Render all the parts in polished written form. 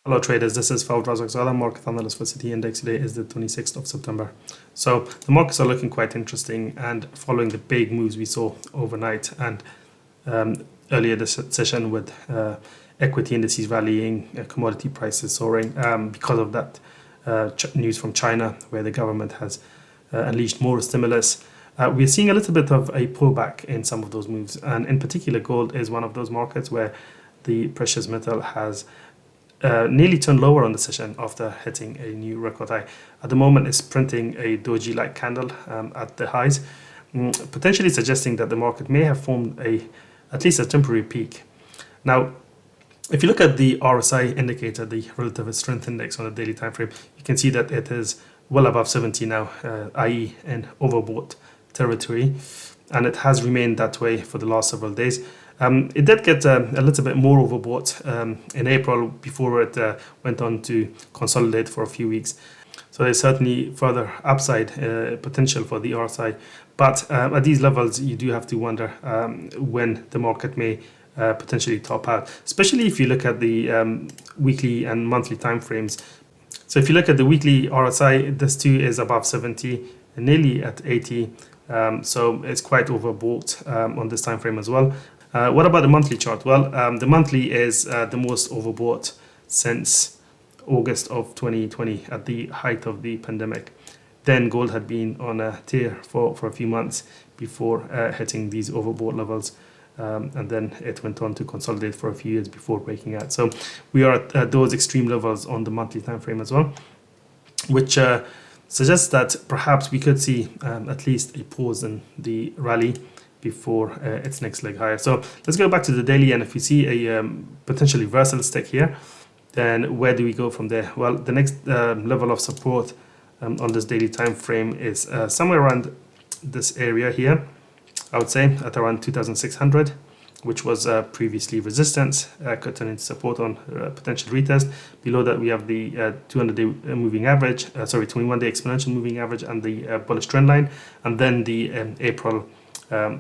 Hello traders, this is Fawad Razak, market analyst for City Index. Today is the 26th of September. So the markets are looking quite interesting and following the big moves we saw overnight and earlier this session with equity indices rallying, commodity prices soaring because of that news from China where the government has unleashed more stimulus. We're seeing a little bit of a pullback in some of those moves, and in particular gold is one of those markets where the precious metal has nearly turned lower on the session after hitting a new record high. At the moment, it's printing a doji-like candle at the highs, potentially suggesting that the market may have formed at least a temporary peak. Now, if you look at the RSI indicator, the relative strength index on the daily time frame, you can see that it is well above 70 now, i.e. in overbought territory, and it has remained that way for the last several days. It did get a little bit more overbought in April before it went on to consolidate for a few weeks. So there's certainly further upside potential for the RSI. But at these levels, you do have to wonder when the market may potentially top out, especially if you look at the weekly and monthly time frames. So if you look at the weekly RSI, this too is above 70, nearly at 80. So it's quite overbought on this time frame as well. What about the monthly chart? Well, the monthly is the most overbought since August of 2020 at the height of the pandemic. Then gold had been on a tear for a few months before hitting these overbought levels. And then it went on to consolidate for a few years before breaking out. So we are at those extreme levels on the monthly time frame as well, which suggests that perhaps we could see at least a pause in the rally before its next leg higher. So let's go back to the daily, and if we see a potential reversal stick here, then where do we go from there? Well, the next level of support on this daily time frame is somewhere around this area here. I would say at around 2,600, which was previously resistance, could turn into support on potential retest. Below that, we have the 200-day moving average, 21-day exponential moving average, and the bullish trend line, and then the April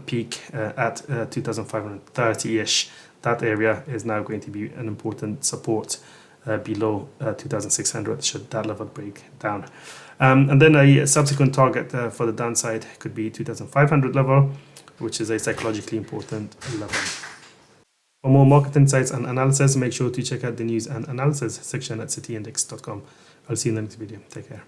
peak at 2,530-ish. That area is now going to be an important support below 2,600 should that level break down. And then a subsequent target for the downside could be 2,500 level, which is a psychologically important level. For more market insights and analysis, make sure to check out the news and analysis section at cityindex.com. I'll see you in the next video. Take care.